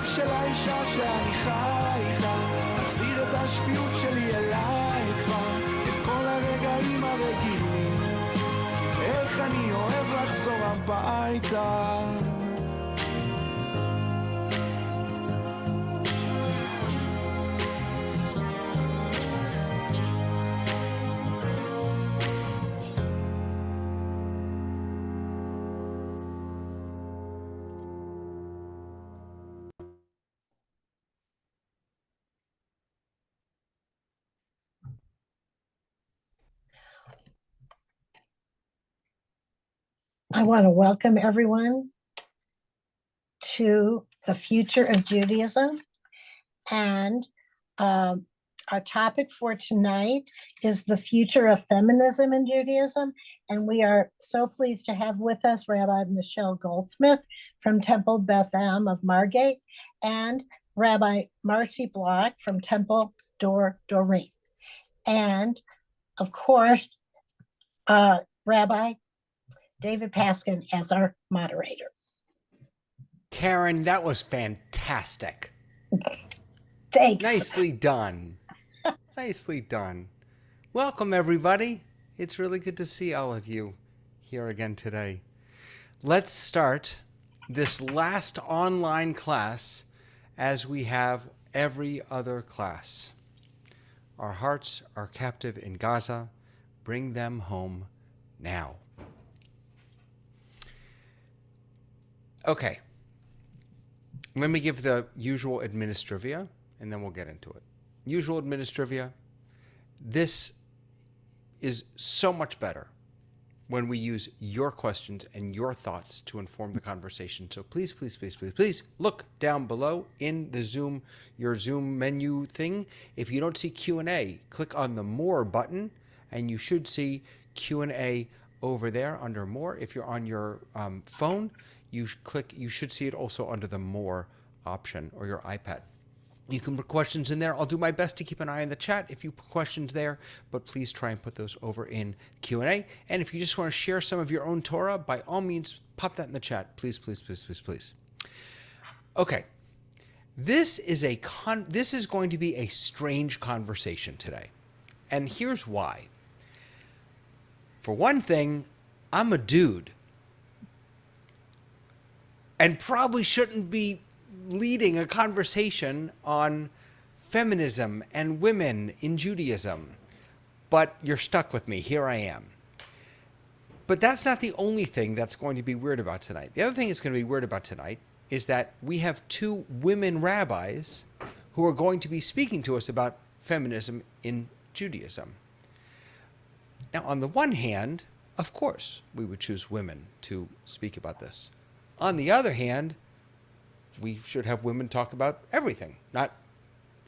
הגוף של האישה שאני חי איתה, תחזיר את השפיות שלי אליי כבר, את כל הרגעים הרגילים, איך אני אוהב לחזור הביתה. I want to welcome everyone to the future of Judaism. And our topic for tonight is the future of feminism in Judaism. And we are so pleased to have with us Rabbi Michelle Goldsmith from Temple Beth of Margate and Rabbi Marci Bloch from Temple Dorim. And of course, Rabbi David Paskin as our moderator. Karen, that was fantastic. Thanks. Nicely done. Nicely done. Welcome, everybody. It's really good to see all of you here again today. Let's start this last online class as we have every other class. Our hearts are captive in Gaza. Bring them home now. Okay, let me give the usual administrivia, and then we'll get into it. Usual administrivia. This is so much better when we use your questions and your thoughts to inform the conversation. So please, please, please, please, please look down below in the Zoom, your Zoom menu thing. If you don't see Q&A, click on the More button, and you should see Q&A over there under More. If you're on your phone, you should see it also under the More option or your iPad. You can put questions in there. I'll do my best to keep an eye on the chat if you put questions there, but please try and put those over in Q&A. And if you just want to share some of your own Torah, by all means, pop that in the chat. Please, please, please, please, please. Okay. This is going to be a strange conversation today. And here's why. For one thing, I'm a dude. And probably shouldn't be leading a conversation on feminism and women in Judaism. But you're stuck with me. Here I am. But that's not the only thing that's going to be weird about tonight. The other thing that's going to be weird about tonight is that we have two women rabbis who are going to be speaking to us about feminism in Judaism. Now, on the one hand, of course, we would choose women to speak about this. On the other hand, we should have women talk about everything, not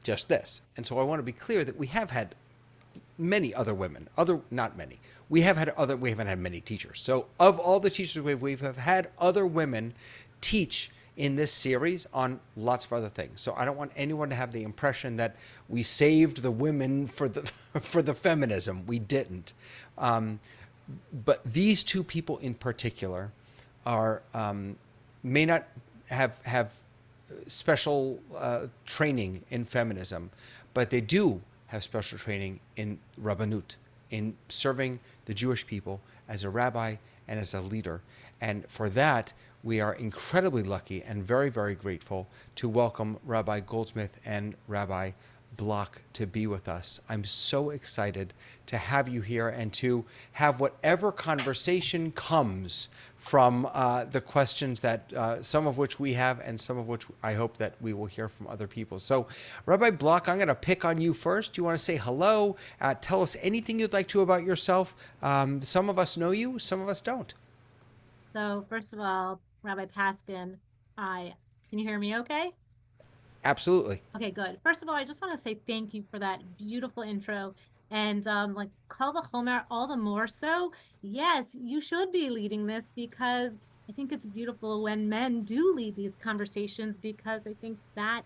just this. And so I want to be clear that we have had many other women, not many. We haven't had many teachers. So of all the teachers we have had other women teach in this series on lots of other things. So I don't want anyone to have the impression that we saved the women for the feminism. We didn't. But these two people in particular are may not have special training in feminism, but they do have special training in rabbanut, in serving the Jewish people as a rabbi and as a leader. And for that, we are incredibly lucky and very, very grateful to welcome Rabbi Goldsmith and Rabbi Bloch to be with us. I'm so excited to have you here and to have whatever conversation comes from the questions that some of which we have and some of which I hope that we will hear from other people. So Rabbi Bloch, I'm going to pick on you first. Do you want to say hello? Tell us anything you'd like to about yourself. Some of us know you, some of us don't. So first of all, Rabbi Paskin, can you hear me okay? Absolutely. Okay, good. First of all, I just want to say thank you for that beautiful intro. And like Kal v'chomer, all the more so, yes, you should be leading this, because I think it's beautiful when men do lead these conversations, because I think that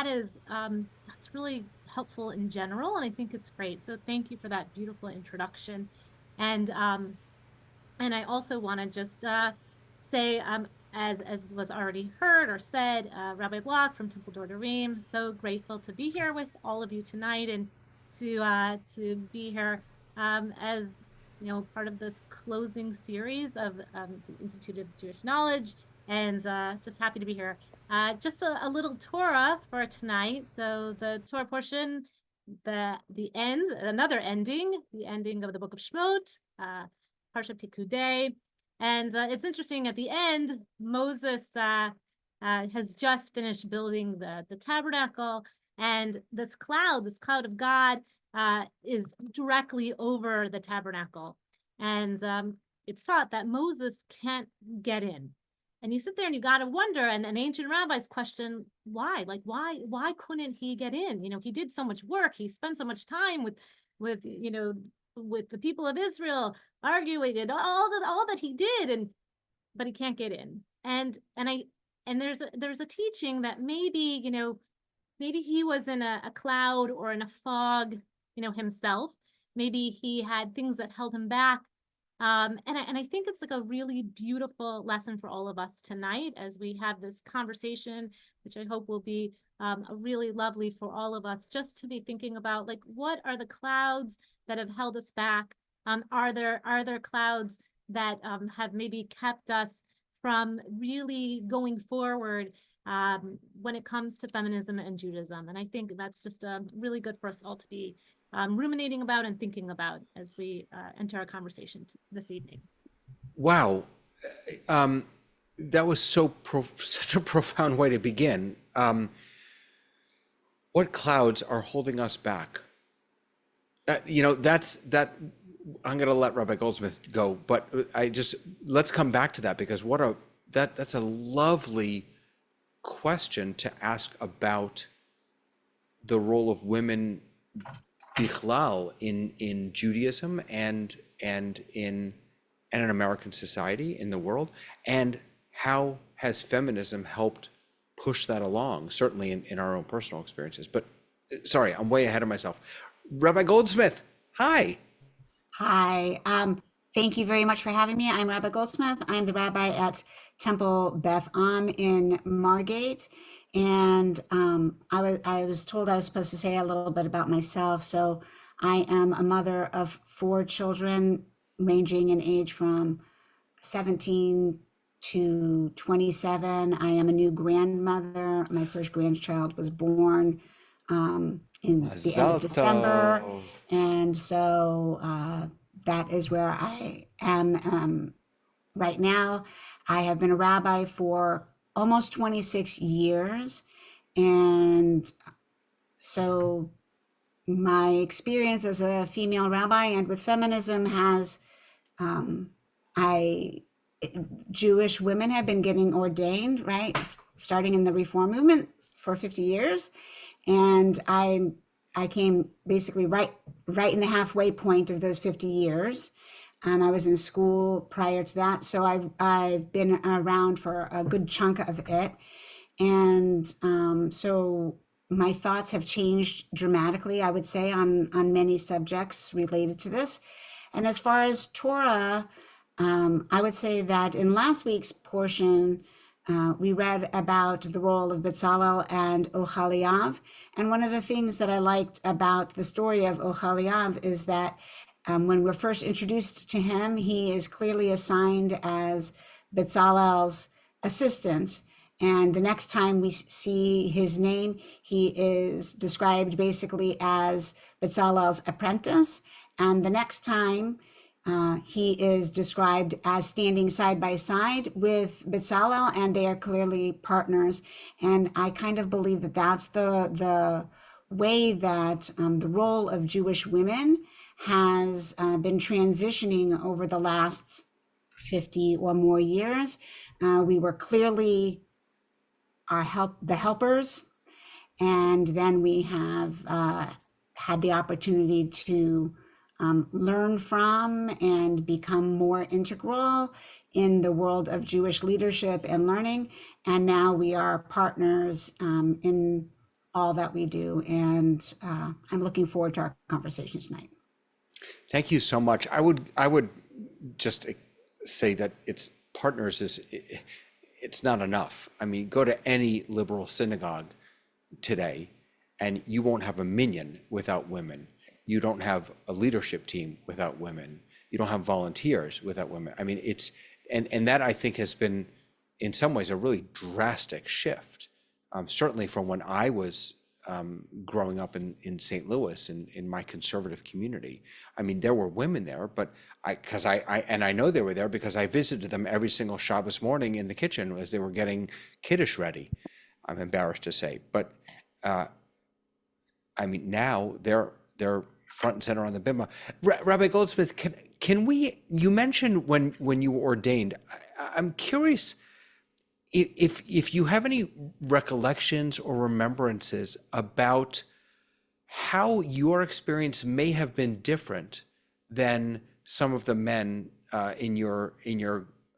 is that's really helpful in general, and I think it's great. So thank you for that beautiful introduction. And I also want to just say as was already heard or said, Rabbi Bloch from Temple Dorim. So grateful to be here with all of you tonight and to be here as part of this closing series of the Institute of Jewish Knowledge, and just happy to be here. Just a little Torah for tonight. So the Torah portion, the end, another ending, the ending of the book of Shemot, Parsha Pikudei. And it's interesting, at the end, Moses has just finished building the tabernacle, and this cloud of God is directly over the tabernacle. And it's taught that Moses can't get in. And you sit there and you got to wonder, and ancient rabbis question why, like why couldn't he get in? He did so much work, he spent so much time with the people of Israel, arguing and all that he did, but he can't get in. And there's a teaching that maybe he was in a cloud or in a fog, himself. Maybe he had things that held him back. And I think it's like a really beautiful lesson for all of us tonight as we have this conversation, which I hope will be really lovely for all of us, just to be thinking about, like, what are the clouds that have held us back? Are there clouds that have maybe kept us from really going forward when it comes to feminism and Judaism? And I think that's just really good for us all to be ruminating about and thinking about as we enter our conversation this evening. Wow. That was such a profound way to begin. What clouds are holding us back? I'm going to let Rabbi Goldsmith go, but let's come back to that, because that's a lovely question to ask about the role of women bichlal in Judaism and in American society, in the world, and how has feminism helped push that along, certainly in our own personal experiences. But sorry, I'm way ahead of myself. Rabbi Goldsmith, hi. Hi, thank you very much for having me. I'm Rabbi Goldsmith. I'm the rabbi at Temple Beth in Margate. And I was told I was supposed to say a little bit about myself. So I am a mother of 4 children ranging in age from 17 to 27. I am a new grandmother. My first grandchild was born in the end of December. And so that is where I am right now. I have been a rabbi for almost 26 years. And so my experience as a female rabbi and with feminism has, Jewish women have been getting ordained, right? Starting in the Reform movement for 50 years. And I came basically right in the halfway point of those 50 years. I was in school prior to that, so I've been around for a good chunk of it, and so my thoughts have changed dramatically, I would say, on many subjects related to this. And as far as Torah, I would say that in last week's portion, we read about the role of Bezalel and Oholiav. And one of the things that I liked about the story of Oholiav is that when we're first introduced to him, he is clearly assigned as Bezalel's assistant. And the next time we see his name, he is described basically as Bezalel's apprentice. And the next time, he is described as standing side by side with Bezalel, and they are clearly partners. And I kind of believe that that's the way that the role of Jewish women has been transitioning over the last 50 or more years. We were clearly the helpers, and then we have had the opportunity to learn from and become more integral in the world of Jewish leadership and learning. And now we are partners in all that we do. And I'm looking forward to our conversation tonight. Thank you so much. I would just say that it's partners it's not enough. I mean, go to any liberal synagogue today, and you won't have a minyan without women. You don't have a leadership team without women. You don't have volunteers without women. I mean, and that I think has been, in some ways, a really drastic shift. Certainly from when I was growing up in St. Louis in my conservative community. I mean, there were women there, but I know they were there because I visited them every single Shabbos morning in the kitchen as they were getting Kiddush ready. I'm embarrassed to say, but I mean, now they're front and center on the bimah. Rabbi Goldsmith, can we? You mentioned when you were ordained. I'm curious if you have any recollections or remembrances about how your experience may have been different than some of the men in your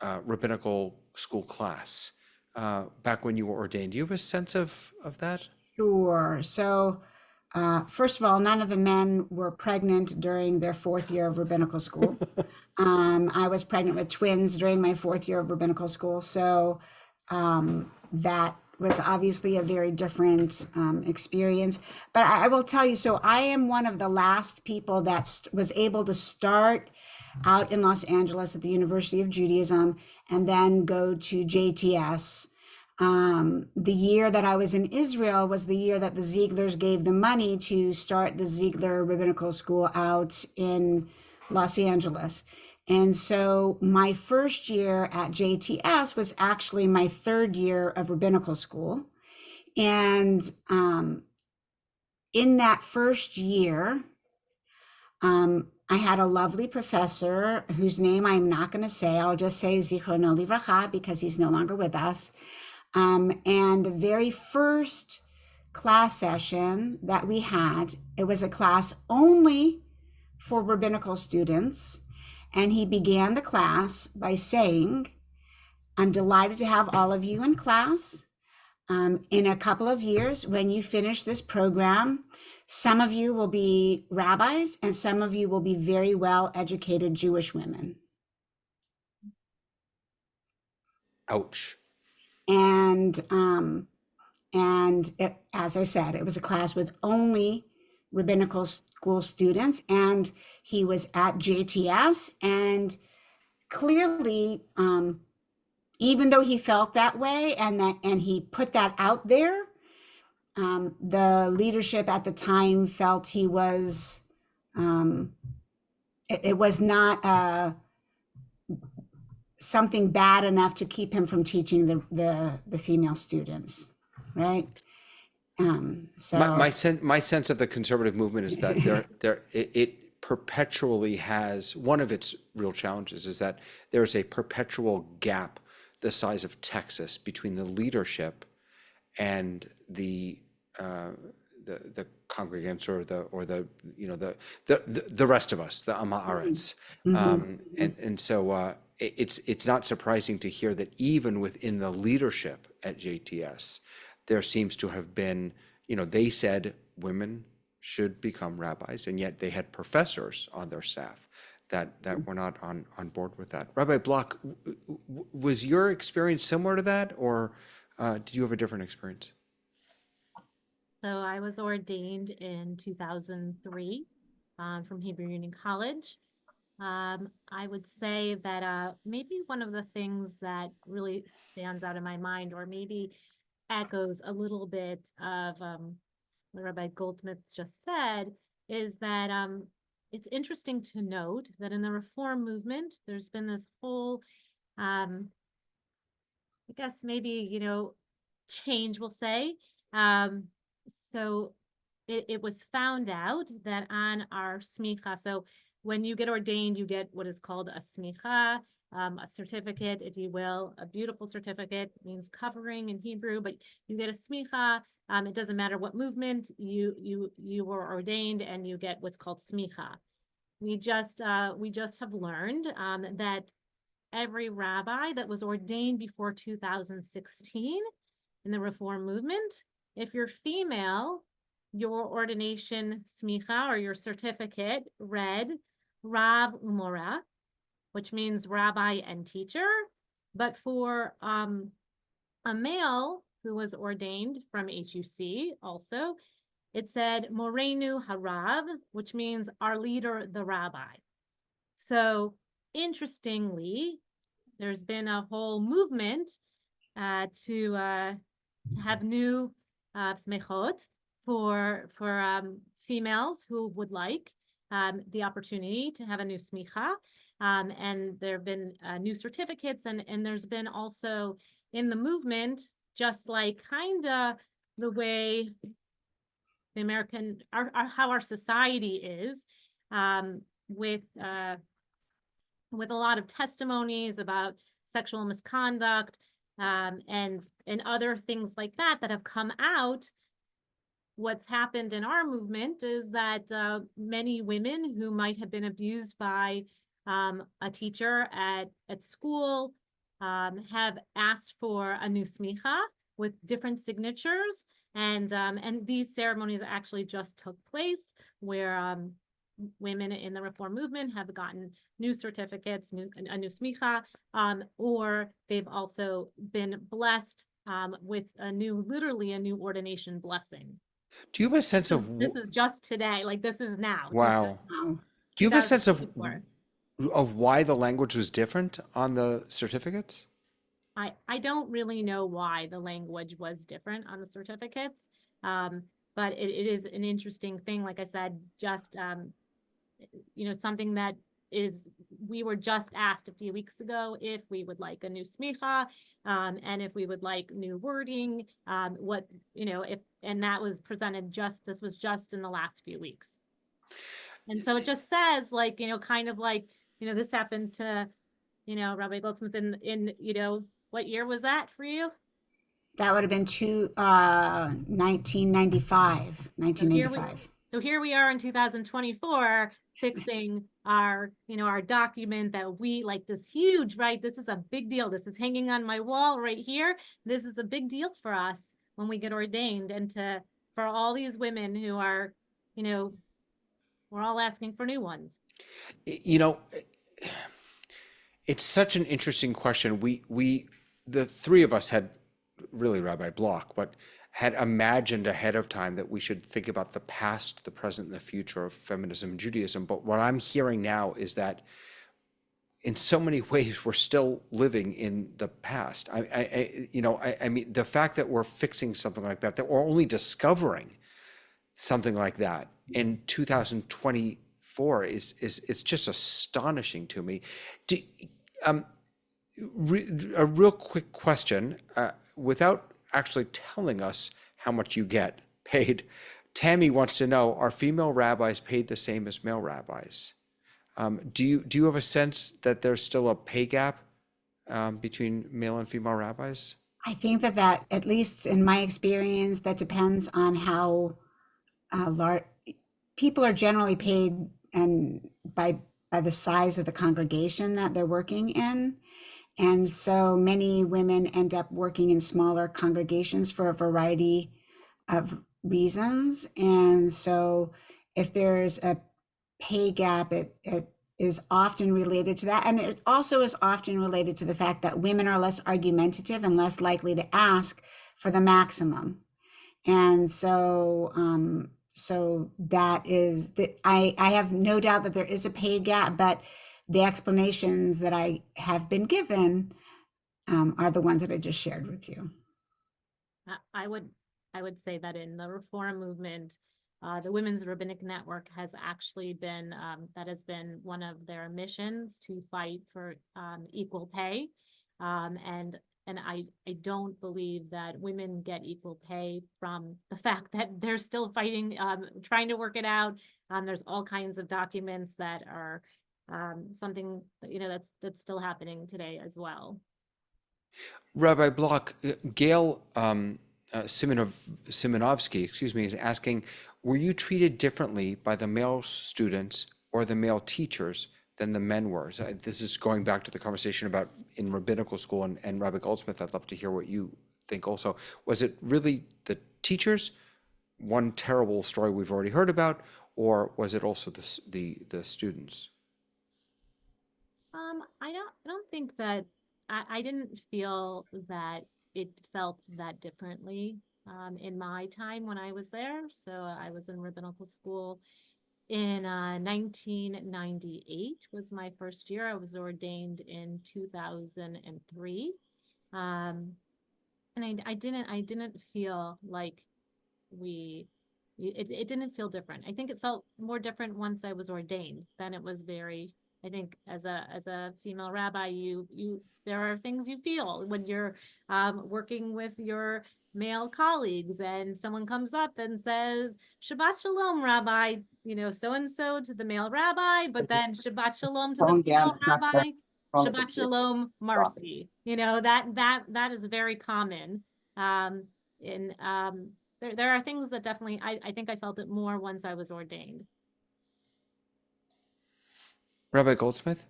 rabbinical school class back when you were ordained. Do you have a sense of that? Sure. So, first of all, none of the men were pregnant during their 4th year of rabbinical school. I was pregnant with twins during my 4th year of rabbinical school. So that was obviously a very different experience. But I will tell you, so I am one of the last people that was able to start out in Los Angeles at the University of Judaism and then go to JTS. The year that I was in Israel was the year that the Zieglers gave the money to start the Ziegler Rabbinical School out in Los Angeles. And so my first year at JTS was actually my 3rd year of rabbinical school. And in that first year, I had a lovely professor whose name I'm not going to say. I'll just say Zichrono Livracha because he's no longer with us. And the very first class session that we had, it was a class only for rabbinical students. And he began the class by saying, I'm delighted to have all of you in class. In a couple of years, when you finish this program, some of you will be rabbis and some of you will be very well-educated Jewish women. Ouch. And as I said, it was a class with only rabbinical school students, and he was at JTS, and clearly, even though he felt that way and he put that out there, the leadership at the time felt he was, it was not something bad enough to keep him from teaching the female students, right? So my sense of the conservative movement is that it perpetually has, one of its real challenges is that there's a perpetual gap the size of Texas between the leadership and the congregants or the rest of us, the Am Haaretz. And so it's not surprising to hear that even within the leadership at JTS, there seems to have been, they said women should become rabbis, and yet they had professors on their staff that were not on board with that. Rabbi Bloch, was your experience similar to that, or did you have a different experience? So I was ordained in 2003 from Hebrew Union College. I would say that maybe one of the things that really stands out in my mind, or maybe echoes a little bit of what Rabbi Goldsmith just said, is that it's interesting to note that in the Reform movement, there's been this whole, I guess maybe, change, we'll say. So it was found out that on our smicha, so when you get ordained, you get what is called a smicha, a certificate, if you will, a beautiful certificate. It means covering in Hebrew, but you get a smicha. It doesn't matter what movement you were ordained, and you get what's called smicha. We just have learned that every rabbi that was ordained before 2016 in the Reform movement, if you're female, your ordination smicha or your certificate read Rav Umora, which means rabbi and teacher. But for a male who was ordained from HUC also, it said Morenu Harav, which means our leader, the rabbi. So interestingly, there's been a whole movement to have new smechot for females who would like the opportunity to have a new smicha. And there have been new certificates, and there's been also in the movement, just like kind of the way the American, how our society is, with a lot of testimonies about sexual misconduct, and other things like that have come out. What's happened in our movement is that many women who might have been abused by a teacher at school have asked for a new smicha with different signatures, and these ceremonies actually just took place where women in the reform movement have gotten new certificates, a new smicha, or they've also been blessed with literally a new ordination blessing. Do you have a sense of This is just today, like this is now. wow? Wow. Do you have a sense of 2024. why the language was different on the certificates? I don't really know why the language was different on the certificates, but it is an interesting thing. Like I said, just something that we were just asked a few weeks ago if we would like a new smicha, and if we would like new wording, and that was presented this was just in the last few weeks. And so it just says kind of like, this happened to, Rabbi Goldsmith in what year was that for you? That would have been 1995. So here we are in 2024 fixing our document that we like, this huge, right? This is a big deal. This is hanging on my wall right here. This is a big deal for us when we get ordained, and for all these women who are, we're all asking for new ones. It's such an interesting question. The three of us had, really Rabbi Bloch, but had imagined ahead of time that we should think about the past, the present, and the future of feminism and Judaism. But what I'm hearing now is that in so many ways, we're still living in the past. I mean, the fact that we're fixing something like that we're only discovering something like that in 2024 it's just astonishing to me. A real quick question, without actually telling us how much you get paid. Tammy wants to know, are female rabbis paid the same as male rabbis? Do you have a sense that there's still a pay gap between male and female rabbis? I think that at least in my experience, that depends on how large people are generally paid, and by the size of the congregation that they're working in. And so many women end up working in smaller congregations for a variety of reasons. And so if there's a pay gap, it is often related to that. And it also is often related to the fact that women are less argumentative and less likely to ask for the maximum. And so that is that I have no doubt that there is a pay gap, but the explanations that I have been given are the ones that I just shared with you. I would say that in the reform movement, the Women's Rabbinic Network has actually been, that has been one of their missions to fight for equal pay. And I don't believe that women get equal pay from the fact that they're still fighting, trying to work it out. There's all kinds of documents that are something that's still happening today as well. Rabbi Bloch, Gail Simonovsky, is asking, were you treated differently by the male students or the male teachers than the men were? So this is going back to the conversation about in rabbinical school and Rabbi Goldsmith. I'd love to hear what you think also. Was it really the teachers, one terrible story we've already heard about, or was it also the students? I don't think that I didn't feel that it felt that differently in my time when I was there. So I was in rabbinical school in 1998 was my first year. I was ordained in 2003. Um, and I didn't feel like we it didn't feel different. I think it felt more different once I was ordained. Then it was very, I think as a female rabbi, you there are things you feel when you're working with your male colleagues and someone comes up and says Shabbat Shalom, Rabbi, so and so to the male rabbi, but then Shabbat Shalom to the female rabbi, Shabbat Shalom, Marci. That is very common. In there are things that definitely I think I felt it more once I was ordained. Rabbi Goldsmith?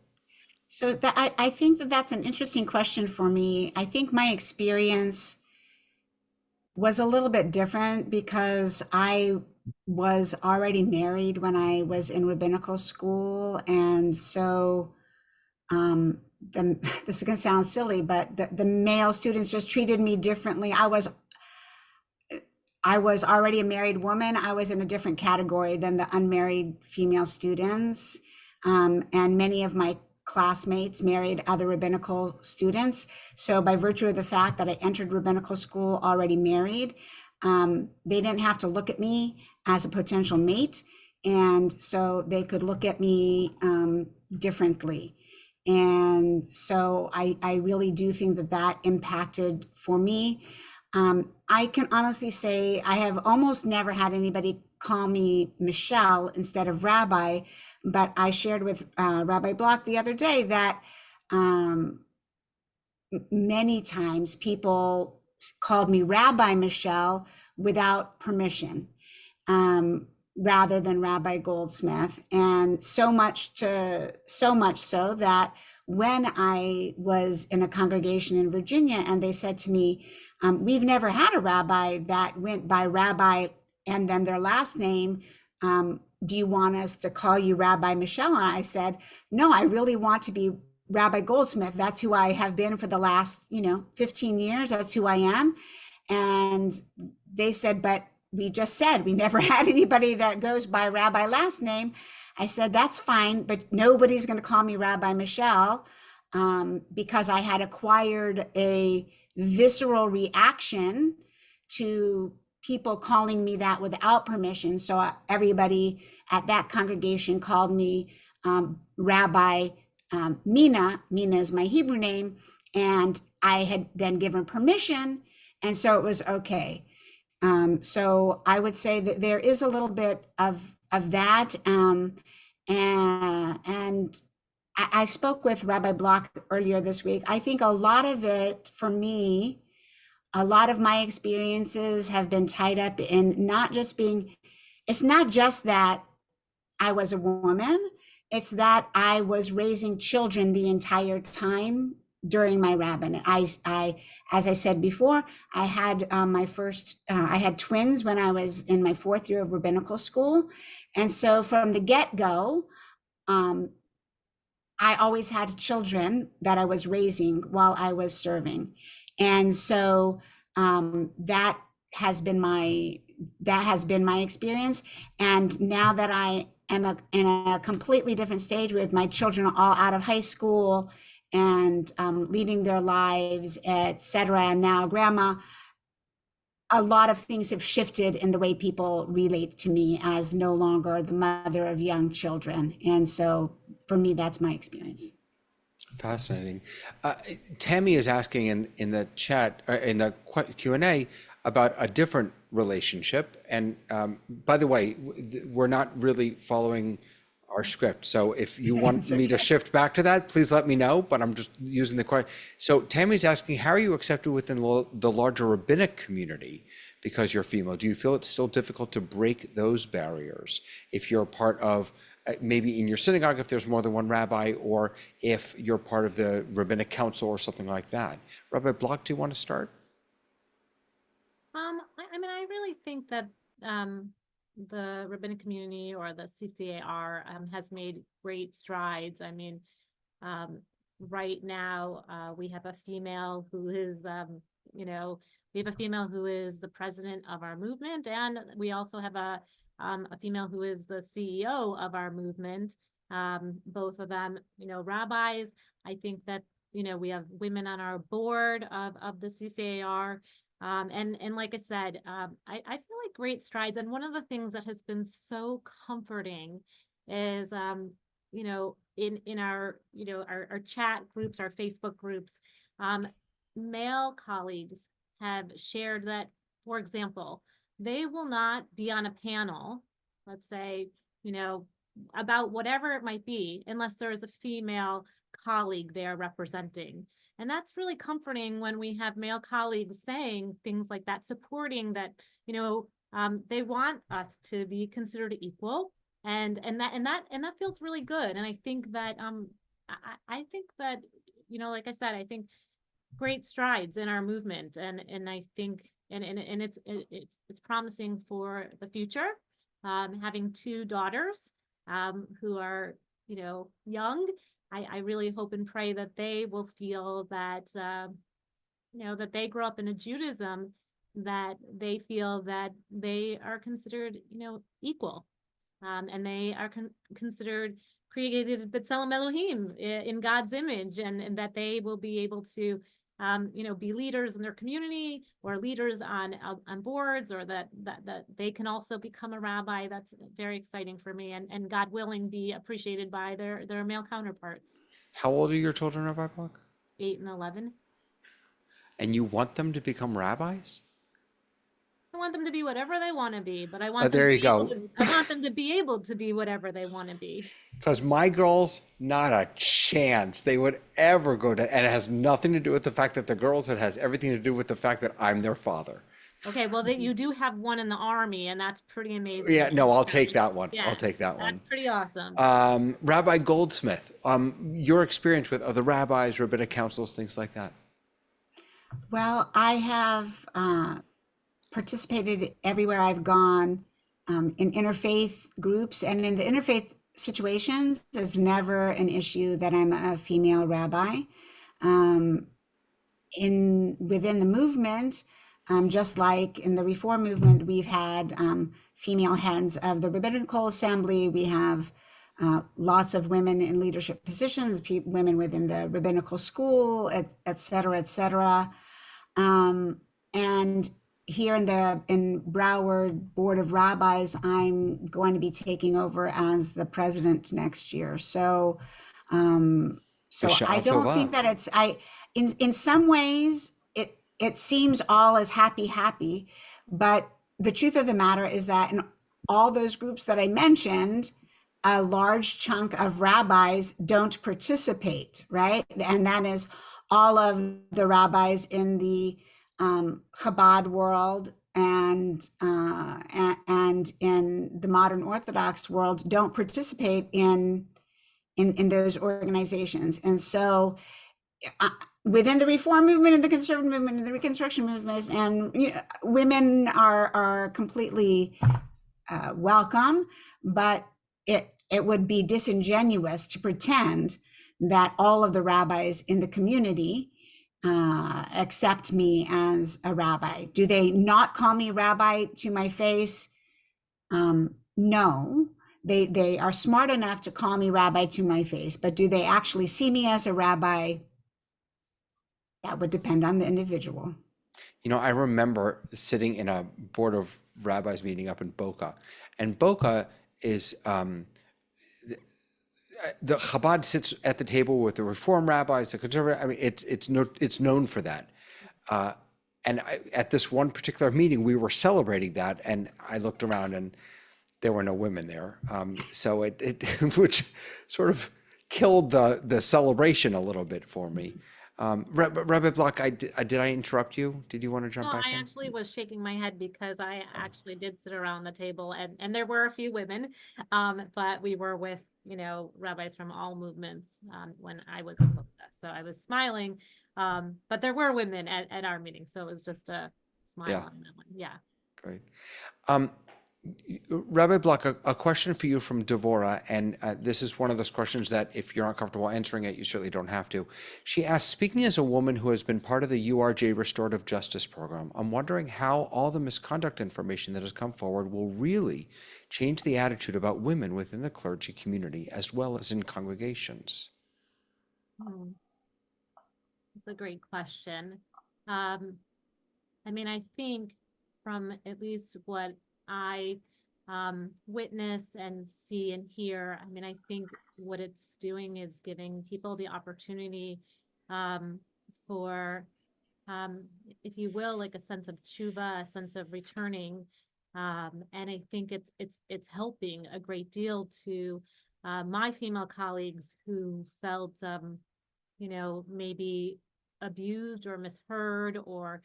So that I think that that's an interesting question for me. I think my experience was a little bit different because I was already married when I was in rabbinical school, and so this is going to sound silly, but the male students just treated me differently. I was already a married woman. I was in a different category than the unmarried female students. And many of my classmates married other rabbinical students. So by virtue of the fact that I entered rabbinical school already married, they didn't have to look at me as a potential mate. And so they could look at me differently. And so I really do think that that impacted for me. I can honestly say I have almost never had anybody call me Michelle instead of Rabbi, but I shared with Rabbi Bloch the other day that many times people called me Rabbi Michelle without permission, rather than Rabbi Goldsmith. And so much so that when I was in a congregation in Virginia and they said to me, we've never had a rabbi that went by Rabbi and then their last name. Do you want us to call you Rabbi Michelle? And I said, no, I really want to be Rabbi Goldsmith. That's who I have been for the last, 15 years. That's who I am. And they said, but we just said we never had anybody that goes by Rabbi last name. I said, that's fine, but nobody's going to call me Rabbi Michelle, because I had acquired a visceral reaction to people calling me that without permission. So everybody at that congregation called me Rabbi Mina. Mina is my Hebrew name. And I had then given permission. And so it was okay. So I would say that there is a little bit of that. And I spoke with Rabbi Bloch earlier this week. I think a lot of it for me, a lot of my experiences have been tied up in not just being, it's not just that I was a woman, it's that I was raising children the entire time during my rabbinate. I as I said before, I had I had twins when I was in my 4th year of rabbinical school. And so from the get-go, I always had children that I was raising while I was serving. And so that has been my experience. And now that I am in a completely different stage with my children all out of high school and leading their lives, etc., and now grandma, a lot of things have shifted in the way people relate to me as no longer the mother of young children. And so for me, that's my experience. Fascinating. Tammy is asking in the chat, in the Q&A, about a different relationship. And by the way, we're not really following our script. So if you want me to shift back to that, please let me know, but I'm just using the question. So Tammy's asking, how are you accepted within the larger rabbinic community because you're female? Do you feel it's still difficult to break those barriers if you're a part of, maybe in your synagogue, if there's more than one rabbi, or if you're part of the rabbinic council or something like that? Rabbi Bloch, do you want to start? I mean, I really think that the rabbinic community or the CCAR has made great strides. I mean, right now we have a female who is we have a female who is the president of our movement, and we also have a female who is the CEO of our movement. Both of them, rabbis. I think that, we have women on our board of the CCAR. And like I said, I feel like great strides. And one of the things that has been so comforting is, in our, our chat groups, our Facebook groups, male colleagues have shared that, for example, they will not be on a panel, let's say, about whatever it might be, unless there is a female colleague they are representing. And that's really comforting when we have male colleagues saying things like that, supporting that, they want us to be considered equal. And that feels really good. And I think that, I think that, like I said, I think great strides in our movement. And I think, and it's promising for the future. Having two daughters, who are, young, I really hope and pray that they will feel that, that they grow up in a Judaism that they feel that they are considered, equal, and they are considered created B'Tselem Elohim, in God's image, and that they will be able to, be leaders in their community or leaders on boards, or that they can also become a rabbi. That's very exciting for me, and God willing, be appreciated by their male counterparts. How old are your children, Rabbi Bloch? 8 and 11. And you want them to become rabbis? I want them to be whatever they want to be, but I want there them you to be able go. I want them to be able to be whatever they want to be. Because my girls, not a chance they would ever go to, and it has nothing to do with the fact that they're girls. It has everything to do with the fact that I'm their father. Okay, well, you do have one in the army, and that's pretty amazing. Yeah, no, I'll take that one. Yeah, I'll take that one. That's pretty awesome. Rabbi Goldsmith, your experience with other rabbis, rabbinic councils, things like that. Well, I have participated everywhere I've gone, in interfaith groups, and in the interfaith situations, there's never an issue that I'm a female rabbi. Within the movement, just like in the Reform movement, we've had female heads of the Rabbinical Assembly. We have lots of women in leadership positions, women within the rabbinical school, et cetera, et cetera. And here in Broward Board of Rabbis, I'm going to be taking over as the president next year. So I don't think that it's, in some ways, it seems all as happy, but the truth of the matter is that in all those groups that I mentioned, a large chunk of rabbis don't participate, right? And that is all of the rabbis in the Chabad world and in the modern Orthodox world don't participate in those organizations. And so within the Reform movement and the Conservative movement and the Reconstruction movements, and women are completely welcome, but it would be disingenuous to pretend that all of the rabbis in the community accept me as a rabbi. Do they not call me rabbi to my face? No, they are smart enough to call me rabbi to my face, but do they actually see me as a rabbi? That would depend on the individual. I remember sitting in a board of rabbis meeting up in Boca, and Boca is the Chabad sits at the table with the Reform rabbis, the conservative. I mean, it's known for that. At this one particular meeting, we were celebrating that, and I looked around, and there were no women there. So it which sort of killed the celebration a little bit for me. Rabbi Bloch, did I interrupt you? Did you want to jump back in? I actually was shaking my head because I actually did sit around the table, and there were a few women, but we were with, rabbis from all movements when I was in Boca. So I was smiling, but there were women at our meeting. So it was just a smile on that one. Yeah. Great. Rabbi Bloch, a question for you from Devora, and this is one of those questions that if you're uncomfortable answering it, you certainly don't have to. She asks, speaking as a woman who has been part of the URJ Restorative Justice Program, I'm wondering how all the misconduct information that has come forward will really change the attitude about women within the clergy community as well as in congregations. That's a great question. I mean, I think from at least what I witness and see and hear, I mean, I think what it's doing is giving people the opportunity for, if you will, like a sense of tshuva, a sense of returning. And I think it's helping a great deal to my female colleagues who felt, maybe abused or misheard or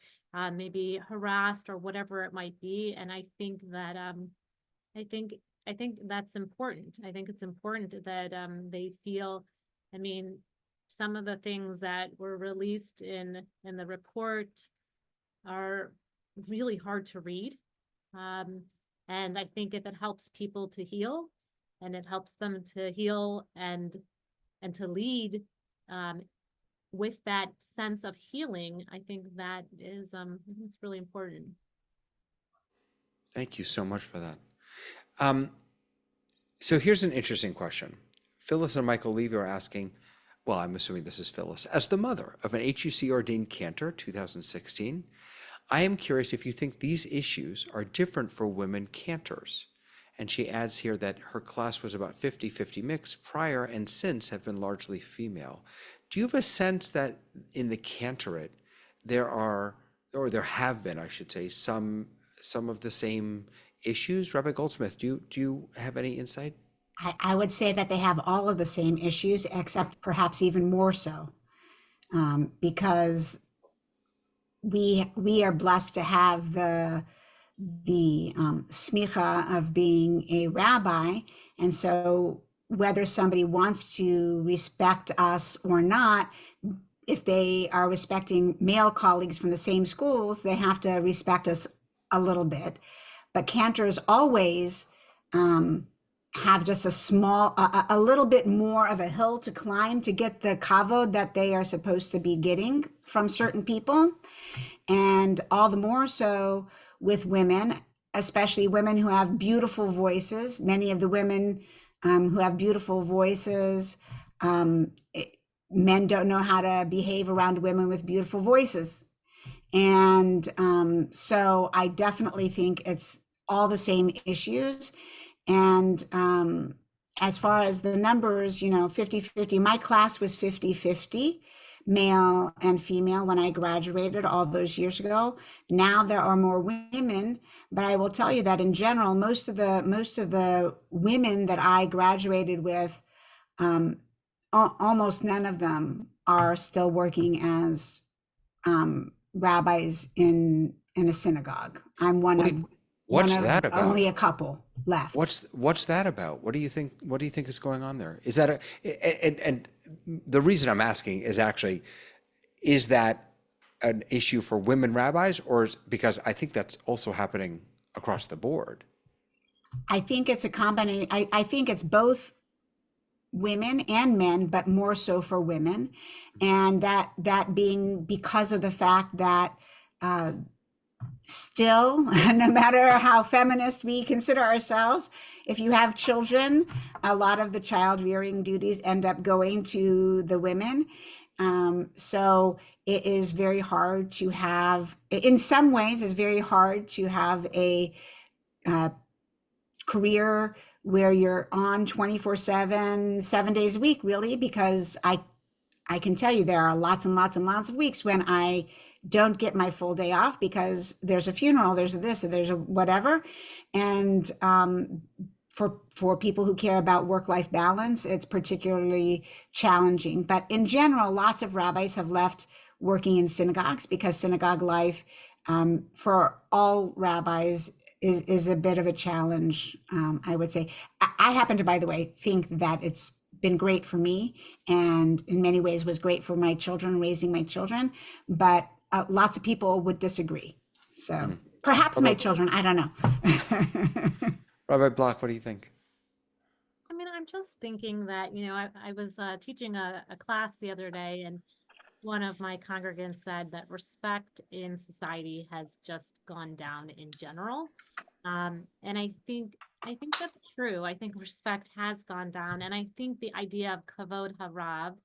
maybe harassed or whatever it might be. And I think that I think that's important. I think it's important that they feel, I mean, some of the things that were released in the report are really hard to read. And I think if it helps people to heal and it helps them to heal and to lead with that sense of healing, I think that is it's really important. Thank you so much for that. So here's an interesting question. Phyllis and Michael Levy are asking, well, I'm assuming this is Phyllis, as the mother of an HUC ordained cantor, 2016, I am curious if you think these issues are different for women cantors. And she adds here that her class was about 50-50 mix prior and since have been largely female. Do you have a sense that in the cantorate there are, or there have been, I should say, some of the same issues? Rabbi Goldsmith, do you have any insight? I would say that they have all of the same issues, except perhaps even more so, because we are blessed to have the smicha of being a rabbi, and so whether somebody wants to respect us or not, if they are respecting male colleagues from the same schools, they have to respect us a little bit. But cantors always have just a little bit more of a hill to climb to get the kavod that they are supposed to be getting from certain people. And all the more so with women, especially women who have beautiful voices. Many of the women who have beautiful voices, men don't know how to behave around women with beautiful voices. And so I definitely think it's all the same issues. And as far as the numbers, 50-50, my class was 50-50, male and female when I graduated all those years ago. Now there are more women, but I will tell you that in general, most of the women that I graduated with, almost none of them are still working as rabbis in a synagogue. I'm one of that about? Only a couple left. What's that about? What do you think is going on there? Is that and the reason I'm asking is actually, is that an issue for women rabbis, or because I think that's also happening across the board? I think it's a combination. I think it's both women and men, but more so for women, and that being because of the fact that still, no matter how feminist we consider ourselves, if you have children, a lot of the child rearing duties end up going to the women. So it is very hard to have, in some ways, it's very hard to have a career where you're on 24/7, 7 days a week, really, because I can tell you there are lots and lots and lots of weeks when I don't get my full day off because there's a funeral, there's a this, or there's a whatever. And for people who care about work-life balance, it's particularly challenging. But in general, lots of rabbis have left working in synagogues because synagogue life for all rabbis is a bit of a challenge, I would say. I happen to, by the way, think that it's been great for me and in many ways was great for my children, raising my children, but lots of people would disagree. So Perhaps my children, I don't know. Rabbi Bloch, what do you think? I mean, I'm just thinking that, I was teaching a class the other day, and one of my congregants said that respect in society has just gone down in general. And I think that's true. I think respect has gone down. And I think the idea of kavod harav,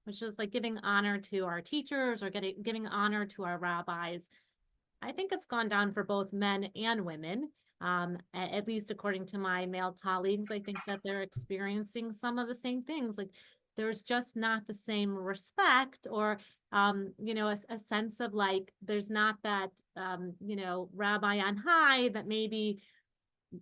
which is like giving honor to our teachers or giving honor to our rabbis, I think it's gone down for both men and women. At least according to my male colleagues, I think that they're experiencing some of the same things. Like there's just not the same respect or, a sense of like, there's not that, rabbi on high that maybe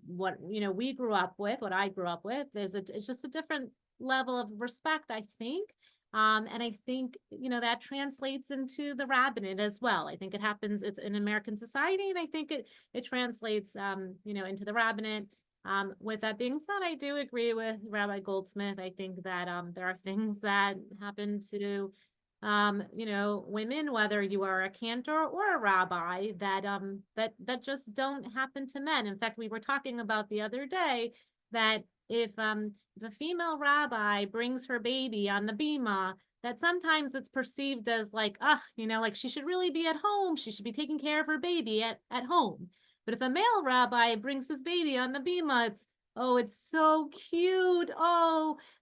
what, we grew up with, what I grew up with. It's just a different level of respect, I think. And I think, that translates into the rabbinate as well. I think it's in American society, and I think it translates, into the rabbinate. With that being said, I do agree with Rabbi Goldsmith. I think that there are things that happen to, women, whether you are a cantor or a rabbi, that just don't happen to men. In fact, we were talking about the other day that if the female rabbi brings her baby on the bima, that sometimes it's perceived as like, like she should really be at home. She should be taking care of her baby at home. But if a male rabbi brings his baby on the bima, it's so cute.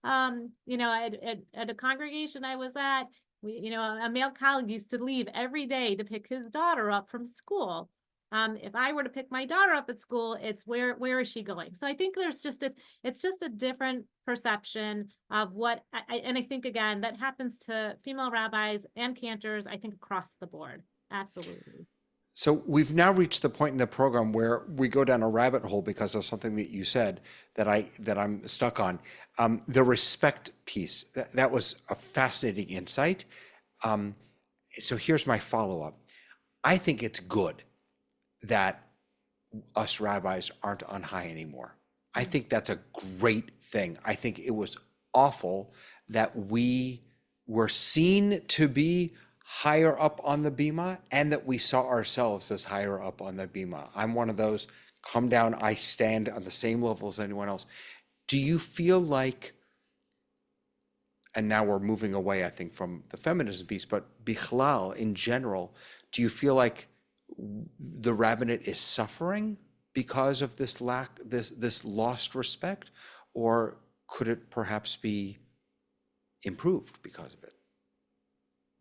At a congregation I was at, a male colleague used to leave every day to pick his daughter up from school. If I were to pick my daughter up at school, it's where is she going? So I think it's just a different perception of what, and I think again, that happens to female rabbis and cantors, I think across the board. Absolutely. So we've now reached the point in the program where we go down a rabbit hole because of something that you said that I'm stuck on. The respect piece, that was a fascinating insight. So here's my follow-up. I think it's good that us rabbis aren't on high anymore. I think that's a great thing. I think it was awful that we were seen to be higher up on the bima and that we saw ourselves as higher up on the bima. I'm one of those, come down, I stand on the same level as anyone else. Do you feel like, and now we're moving away, I think, from the feminism piece, but bichlal in general, do you feel like the rabbinate is suffering because of this this lost respect, or could it perhaps be improved because of it?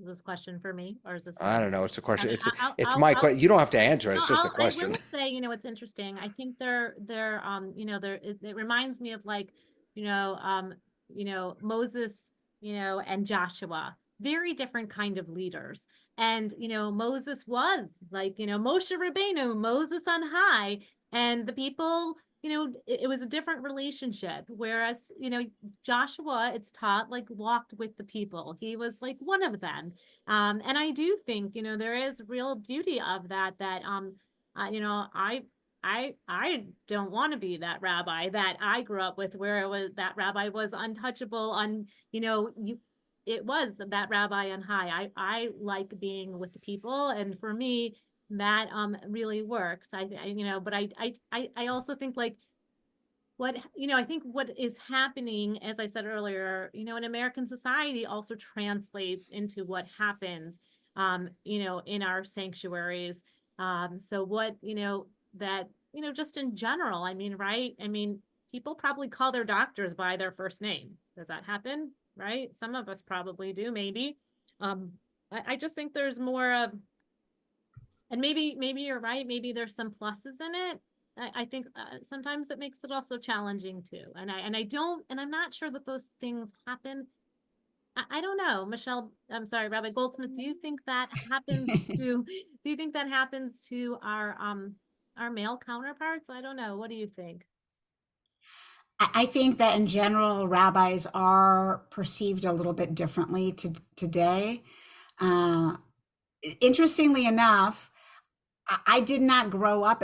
Is this question for me, or is this? I don't know. It's a question. I It's my question. You don't have to answer. It's just a question. I will say, it's interesting. I think it reminds me of like, Moses, and Joshua, very different kind of leaders. And, Moses was like, Moshe Rabbeinu, Moses on high, and the people, it was a different relationship. Whereas, Joshua, it's taught, like walked with the people. He was like one of them. And I do think, there is real beauty of that, I don't want to be that rabbi that I grew up with, where that rabbi was untouchable it was that rabbi on high. I like being with the people, and for me, that really works. But I also think like I think what is happening, as I said earlier, in American society also translates into what happens, in our sanctuaries. So what, just in general, right? People probably call their doctors by their first name. Does that happen? Right? Some of us probably do, maybe. I just think there's more of, and maybe you're right. Maybe there's some pluses in it. I think sometimes it makes it also challenging too. And I'm not sure that those things happen. I don't know, Michelle. I'm sorry, Rabbi Goldsmith. Do you think that happens to our male counterparts? I don't know. What do you think? I think that in general, rabbis are perceived a little bit differently today. Interestingly enough, I did not grow up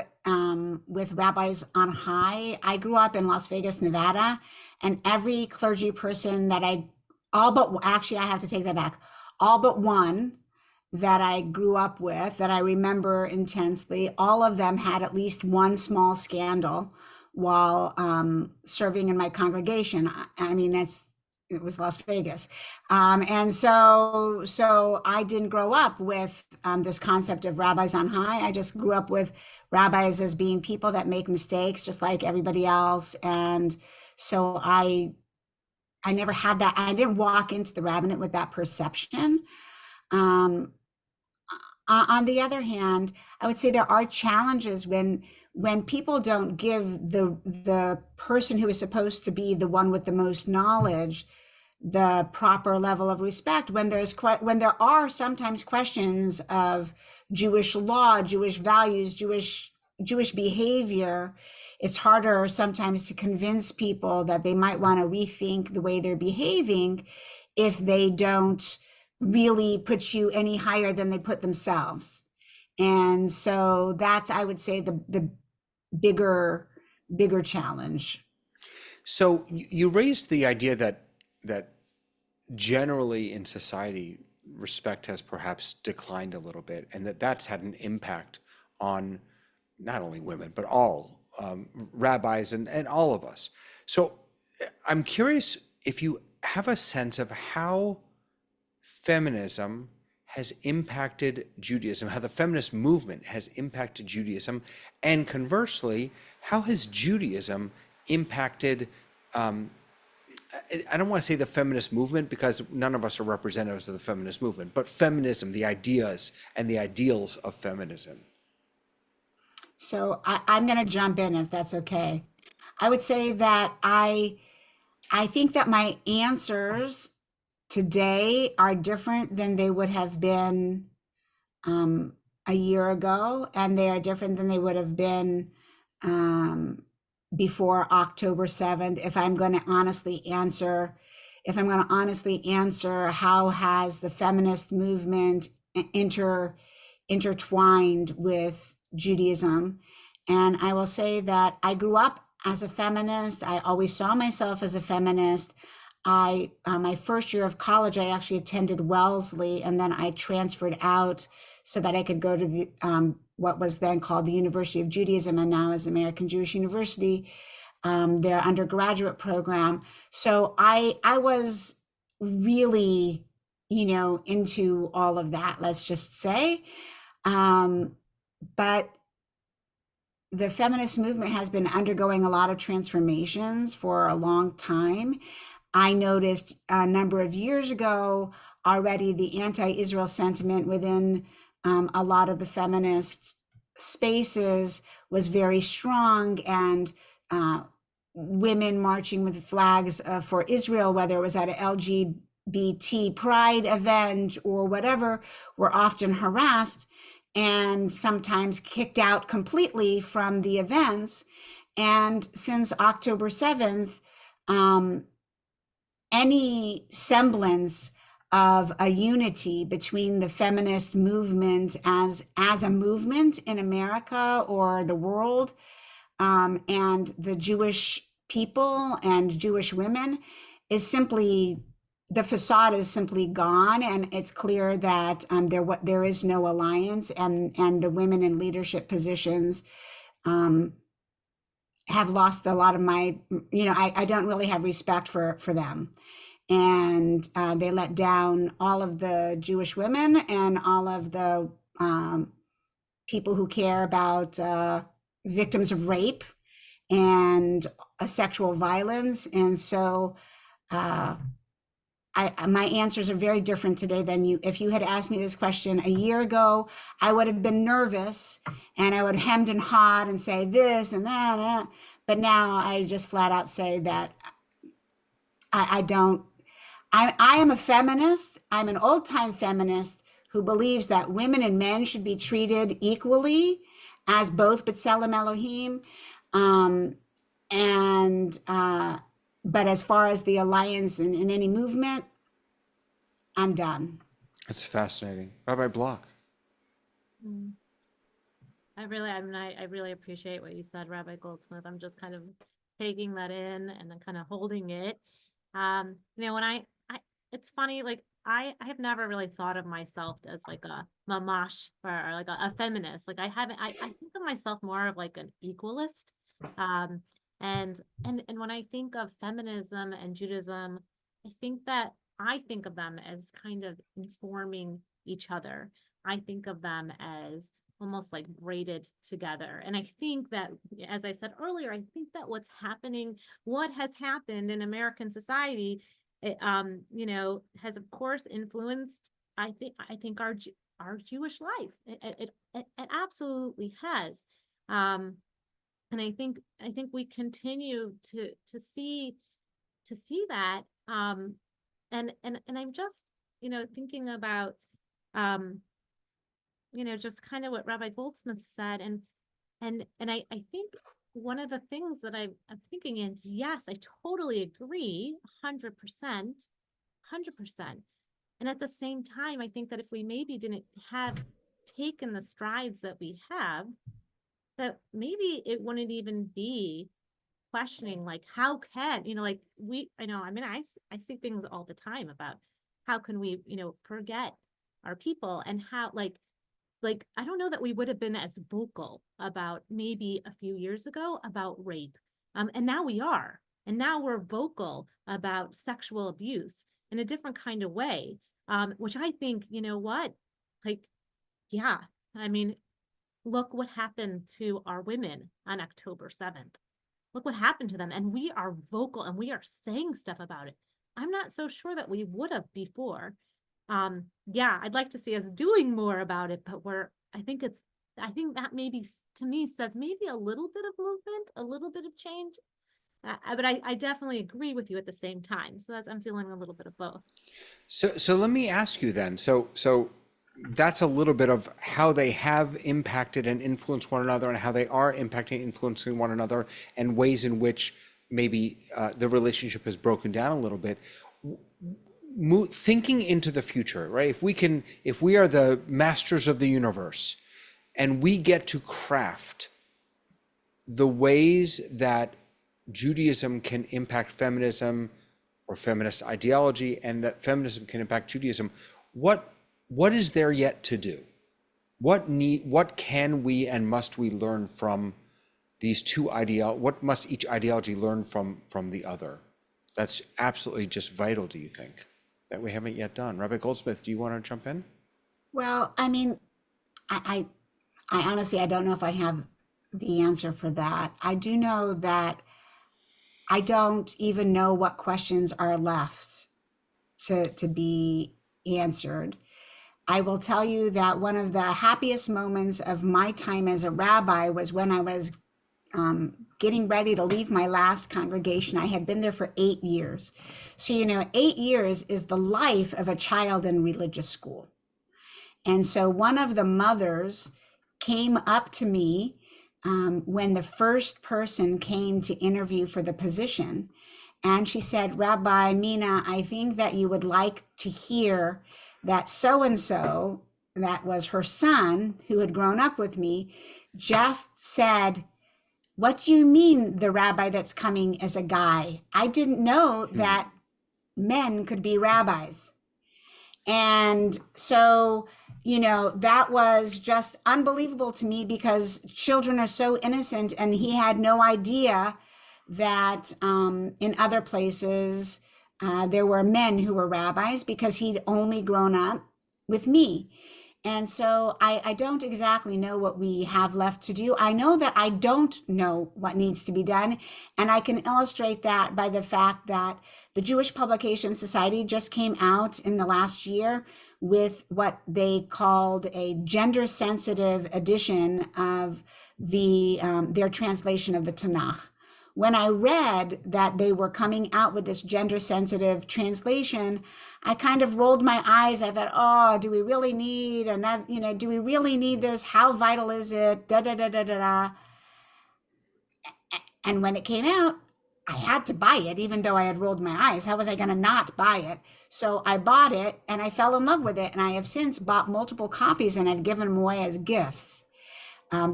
with rabbis on high. I grew up in Las Vegas, Nevada, and every clergy person that I have to take that back, all but one that I grew up with, that I remember intensely, all of them had at least one small scandal while serving in my congregation. I mean, it was Las Vegas. And so I didn't grow up with this concept of rabbis on high. I just grew up with rabbis as being people that make mistakes just like everybody else. And so I never had that. I didn't walk into the rabbinate with that perception. On the other hand, I would say there are challenges when people don't give the person who is supposed to be the one with the most knowledge the proper level of respect. When there are sometimes questions of Jewish law, Jewish values, Jewish behavior, it's harder sometimes to convince people that they might want to rethink the way they're behaving if they don't really put you any higher than they put themselves. And so that's, I would say, the bigger challenge. So you raised the idea that generally in society, respect has perhaps declined a little bit, and that's had an impact on not only women, but all rabbis and all of us. So I'm curious if you have a sense of how feminism has impacted Judaism, how the feminist movement has impacted Judaism, and conversely, how has Judaism impacted, I don't want to say the feminist movement because none of us are representatives of the feminist movement, but feminism, the ideas and the ideals of feminism. So I'm going to jump in if that's okay. I would say that I think that my answers today are different than they would have been a year ago, and they are different than they would have been before October 7th. If I'm going to honestly answer how has the feminist movement intertwined with Judaism. And I will say that I grew up as a feminist. I always saw myself as a feminist. My first year of college, I actually attended Wellesley, and then I transferred out so that I could go to the what was then called the University of Judaism, and now is American Jewish University, their undergraduate program. So I was really, into all of that, let's just say. But the feminist movement has been undergoing a lot of transformations for a long time. I noticed a number of years ago already the anti-Israel sentiment within a lot of the feminist spaces was very strong, and women marching with flags for Israel, whether it was at an LGBT pride event or whatever, were often harassed and sometimes kicked out completely from the events. And since October 7th, any semblance of a unity between the feminist movement as a movement in America or the world, and the Jewish people and Jewish women is simply, the facade is simply gone, and it's clear that there is no alliance, and the women in leadership positions have lost a lot of my, I don't really have respect for them. And they let down all of the Jewish women and all of the people who care about victims of rape and sexual violence. And so my answers are very different today than if you had asked me this question a year ago, I would have been nervous and I would hemmed and hawed and say this and that. But now I just flat out say that I am a feminist. I'm an old time feminist who believes that women and men should be treated equally as both B'Tselem Elohim. But as far as the alliance in any movement, I'm done. That's fascinating. Rabbi Bloch. I really appreciate what you said, Rabbi Goldsmith. I'm just kind of taking that in and then kind of holding it. When it's funny, like I have never really thought of myself as like a mamash or like a feminist. Like I haven't, I think of myself more of like an equalist. Um, and when I think of feminism and Judaism, I think of them as kind of informing each other. I think of them as almost like braided together. And I think that, as I said earlier, I think that what has happened in American society, it, has of course influenced, I think our Jewish life. It absolutely has. And I think we continue to see that. And I'm just, thinking about, um, just kind of what Rabbi Goldsmith said. And I think one of the things that I'm thinking is, yes, I totally agree, 100%. And at the same time, I think that if we maybe didn't have taken the strides that we have, that maybe it wouldn't even be questioning, like, how can, like I see things all the time about how can we, forget our people, and how, like, I don't know that we would have been as vocal about maybe a few years ago about rape. And now we are. And now we're vocal about sexual abuse in a different kind of way, which I think, like, yeah, I mean, look what happened to our women on October 7th. Look what happened to them. And we are vocal and we are saying stuff about it. I'm not so sure that we would have before. Yeah, I'd like to see us doing more about it, but I think that maybe, to me, says maybe a little bit of movement, a little bit of change. But I definitely agree with you at the same time. So I'm feeling a little bit of both. So let me ask you then. So that's a little bit of how they have impacted and influenced one another, and how they are impacting and influencing one another, and ways in which maybe the relationship has broken down a little bit. Thinking into the future, right? If we are the masters of the universe, and we get to craft the ways that Judaism can impact feminism or feminist ideology, and that feminism can impact Judaism, what is there yet to do? What can we and must we learn from these two what must each ideology learn from the other? That's absolutely just vital, do you think, that we haven't yet done? Rabbi Goldsmith, do you want to jump in? Well, I mean, I honestly, I don't know if I have the answer for that. I do know that I don't even know what questions are left to be answered. I will tell you that one of the happiest moments of my time as a rabbi was when I was getting ready to leave my last congregation. I had been there for 8 years. So, 8 years is the life of a child in religious school. And so one of the mothers came up to me when the first person came to interview for the position. And she said, Rabbi Mina, I think that you would like to hear that so-and-so, that was her son who had grown up with me, just said, what do you mean the rabbi that's coming is a guy? I didn't know that men could be rabbis. And so, that was just unbelievable to me, because children are so innocent, and he had no idea that in other places there were men who were rabbis, because he'd only grown up with me. And so I don't exactly know what we have left to do. I know that I don't know what needs to be done. And I can illustrate that by the fact that the Jewish Publication Society just came out in the last year with what they called a gender-sensitive edition of their translation of the Tanakh. When I read that they were coming out with this gender-sensitive translation, I kind of rolled my eyes. I thought, oh, do we really need another, do we really need this? How vital is it? Da, da, da, da, da, da. And when it came out, I had to buy it, even though I had rolled my eyes. How was I going to not buy it? So I bought it, and I fell in love with it. And I have since bought multiple copies, and I've given them away as gifts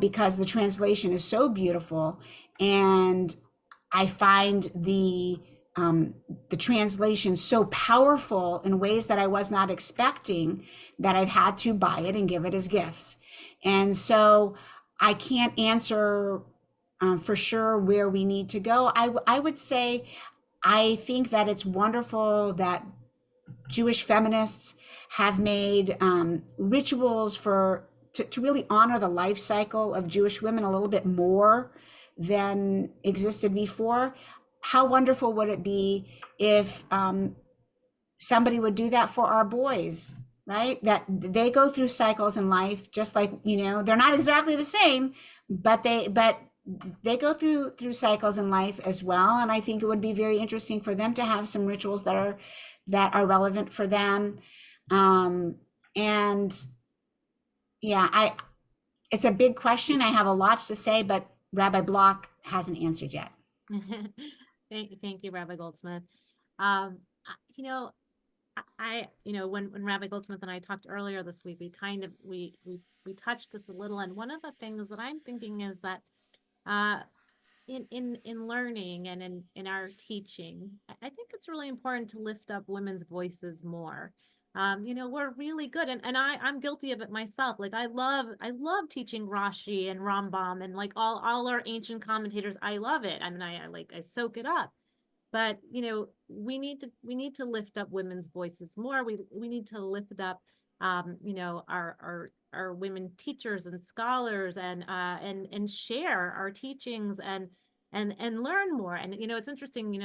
because the translation is so beautiful. And I find the the translation so powerful in ways that I was not expecting, that I've had to buy it and give it as gifts. And so I can't answer for sure where we need to go. I would say, I think that it's wonderful that Jewish feminists have made rituals to really honor the life cycle of Jewish women a little bit more than existed before. How wonderful would it be if somebody would do that for our boys, right? That they go through cycles in life, just like, they're not exactly the same, but they go through cycles in life as well. And I think it would be very interesting for them to have some rituals that are relevant for them. And yeah, it's a big question. I have a lot to say, but Rabbi Bloch hasn't answered yet. Thank you, Rabbi Goldsmith. I- when Rabbi Goldsmith and I talked earlier this week, we touched this a little, and one of the things that I'm thinking is that in learning and in our teaching, I think it's really important to lift up women's voices more. We're really good, and I'm guilty of it myself. Like I love teaching Rashi and Rambam and like all our ancient commentators. I love it. I mean, I soak it up. But we need to lift up women's voices more. We need to lift up our women teachers and scholars and share our teachings and learn more. And it's interesting,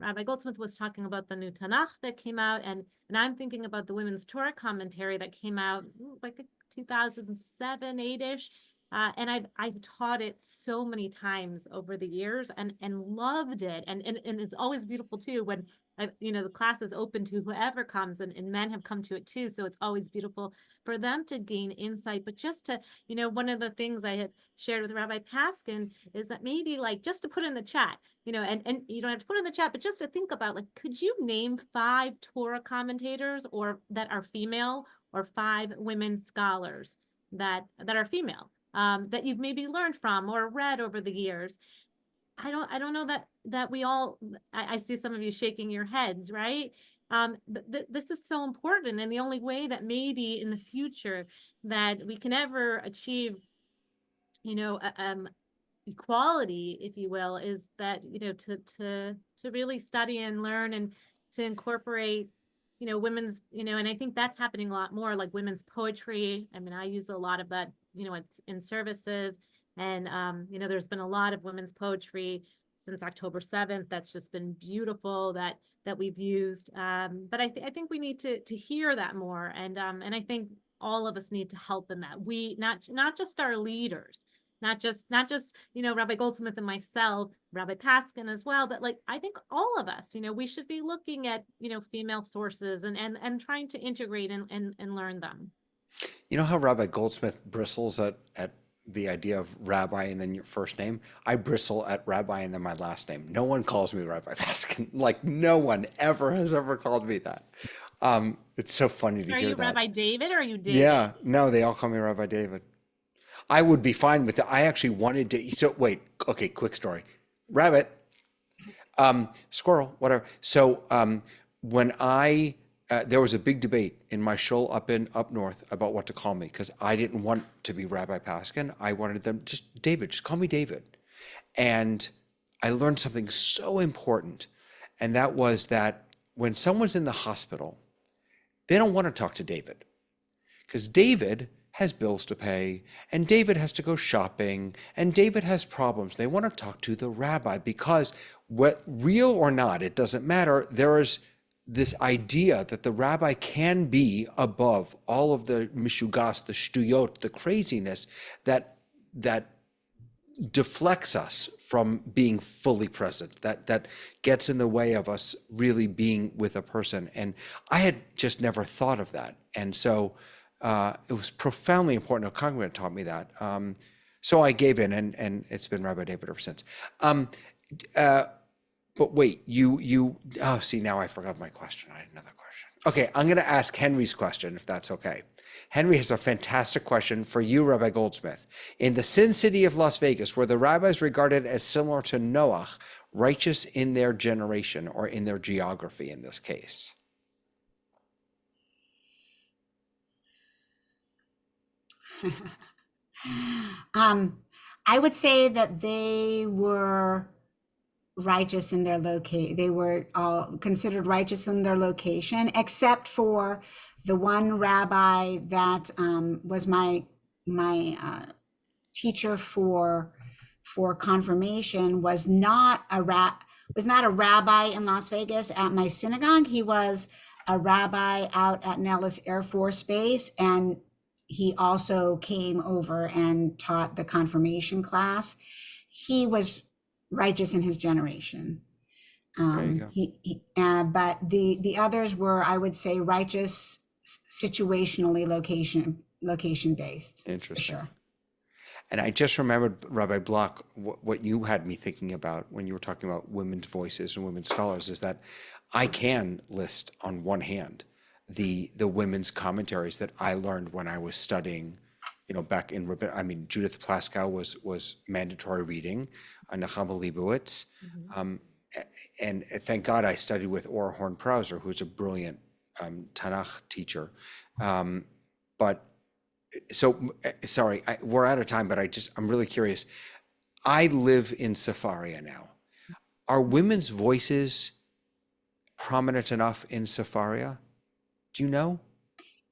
Rabbi Goldsmith was talking about the new Tanakh that came out, and I'm thinking about the Women's Torah commentary that came out like 2007, 8-ish. And I've taught it so many times over the years and loved it. And it's always beautiful too when the class is open to whoever comes, and men have come to it too. So it's always beautiful for them to gain insight. But just to, one of the things I had shared with Rabbi Paskin is that maybe like just to put in the chat, and you don't have to put in the chat, but just to think about, like, could you name 5 Torah commentators or that are female, or 5 women scholars that are female? That you've maybe learned from or read over the years. I don't know that we all, I see some of you shaking your heads, right? This is so important. And the only way that maybe in the future that we can ever achieve, equality, if you will, is that, to really study and learn and to incorporate women's, and I think that's happening a lot more, like women's poetry. I mean, I use a lot of that, it's in services, and there's been a lot of women's poetry since October 7th. That's just been beautiful that we've used. But I think we need to hear that more, and I think all of us need to help in that. We not just our leaders, not just Rabbi Goldsmith and myself, Rabbi Paskin as well, but like I think all of us, we should be looking at female sources and trying to integrate and learn them. You know how Rabbi Goldsmith bristles at the idea of rabbi and then your first name? I bristle at rabbi and then my last name. No one calls me Rabbi Paskin. Like no one has ever called me that. It's so funny to hear that. Are you Rabbi David or are you David? Yeah, no, they all call me Rabbi David. I would be fine with that. I actually wanted to. So wait, okay, quick story. Rabbit, squirrel, whatever. So when there was a big debate in my shul up north about what to call me, because I didn't want to be Rabbi Paskin. I wanted them just David. Just call me David. And I learned something so important, and that was that when someone's in the hospital, they don't want to talk to David, because David has bills to pay, and David has to go shopping, and David has problems. They want to talk to the rabbi, because what, real or not, it doesn't matter. There is this idea that the rabbi can be above all of the mishugas, the shtuyot, the craziness that deflects us from being fully present, that gets in the way of us really being with a person. And I had just never thought of that. And so it was profoundly important. A congregant taught me that. So I gave in, and it's been Rabbi David ever since. But wait, see, now I forgot my question. I had another question. Okay, I'm going to ask Henry's question, if that's okay. Henry has a fantastic question for you, Rabbi Goldsmith. In the Sin City of Las Vegas, were the rabbis regarded as similar to Noah, righteous in their generation or in their geography in this case? I would say that they were righteous in their location. They were all considered righteous in their location, except for the one rabbi that was my teacher for confirmation. Was not a rabbi in Las Vegas at my synagogue. He was a rabbi out at Nellis Air Force Base, and he also came over and taught the confirmation class. He was righteous in his generation. There you go. But the others were, I would say, righteous situationally, location based. Interesting. For sure. And I just remembered, Rabbi Bloch, what you had me thinking about when you were talking about women's voices and women's scholars is that I can list on one hand the women's commentaries that I learned when I was studying, back in Judith Plaskow was mandatory reading, Nechama Leibowitz, and thank God I studied with Ora Horn-Prauser, who's a brilliant Tanakh teacher. Sorry, we're out of time, but I'm really curious. I live in Sepharia now. Are women's voices prominent enough in Sepharia? Do you know?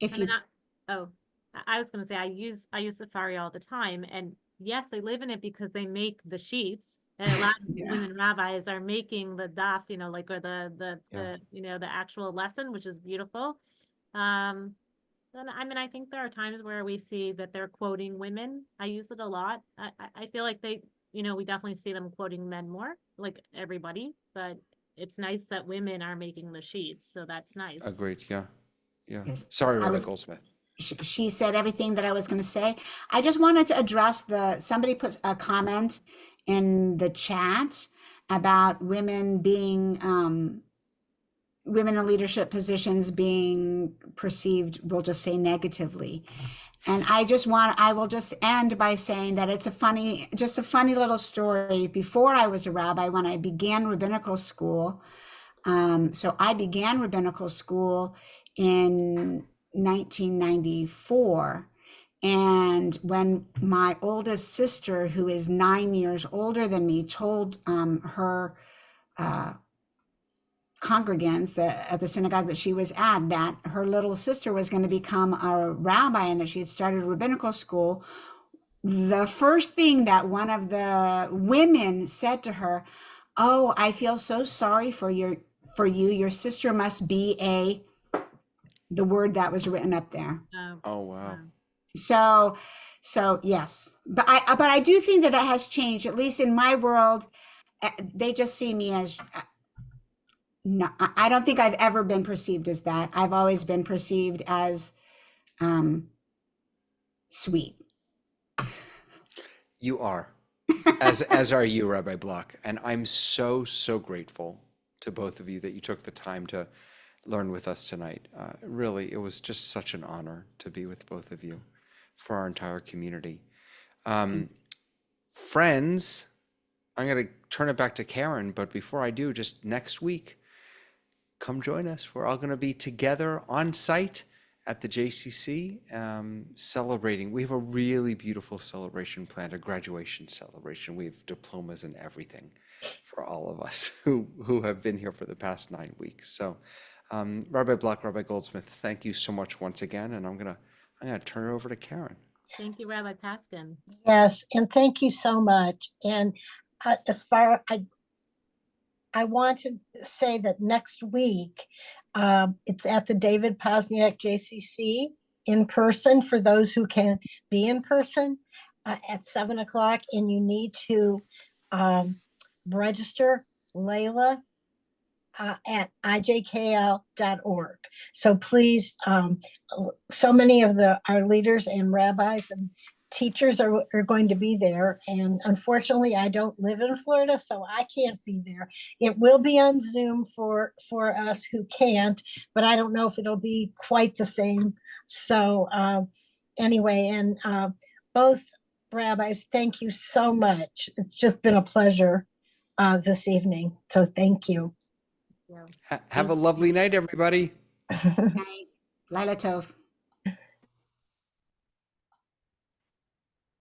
I was going to say I use Safari all the time, and yes, I live in it because they make the sheets, and a lot of women rabbis are making the daf, or the actual lesson, which is beautiful. And I think there are times where we see that they're quoting women. I use it a lot. I feel like we definitely see them quoting men more, like everybody, but it's nice that women are making the sheets, so that's nice. Agreed. Yeah. Yes. Sorry, Rabbi Goldsmith. She said everything that I was going to say. I just wanted to address somebody put a comment in the chat about women in leadership positions being perceived, we'll just say, negatively. And I will just end by saying that it's a funny little story. Before I was a rabbi, when I began rabbinical school, so I began rabbinical school in 1994. And when my oldest sister, who is 9 years older than me, told her congregants at the synagogue that she was at that her little sister was going to become a rabbi and that she had started rabbinical school, the first thing that one of the women said to her, "Oh, I feel so sorry for you. Your sister must be the word that was written up there." Oh, wow. So yes, but I do think that has changed, at least in my world. They just see me as, no, I don't think I've ever been perceived as that. I've always been perceived as sweet. You are, as are you, Rabbi Bloch. And I'm so grateful to both of you that you took the time to learn with us tonight. Really, it was just such an honor to be with both of you for our entire community. Friends, I'm going to turn it back to Karen, but before I do, just next week, come join us. We're all going to be together on site at the JCC celebrating. We have a really beautiful celebration planned, a graduation celebration. We have diplomas and everything for all of us who have been here for the past 9 weeks. So Rabbi Bloch, Rabbi Goldsmith, thank you so much once again. And I'm gonna turn it over to Karen. Thank you, Rabbi Paskin. Yes, and thank you so much. And I want to say that next week, it's at the David Posniak JCC in person for those who can be in person at 7:00, and you need to register. Layla at ijkl.org. So please, so many of our leaders and rabbis and teachers are going to be there. And unfortunately, I don't live in Florida, so I can't be there. It will be on Zoom for us who can't, but I don't know if it'll be quite the same. So anyway, and both rabbis, thank you so much. It's just been a pleasure this evening. So thank you. Have a lovely night, everybody. Night. Lila Tov.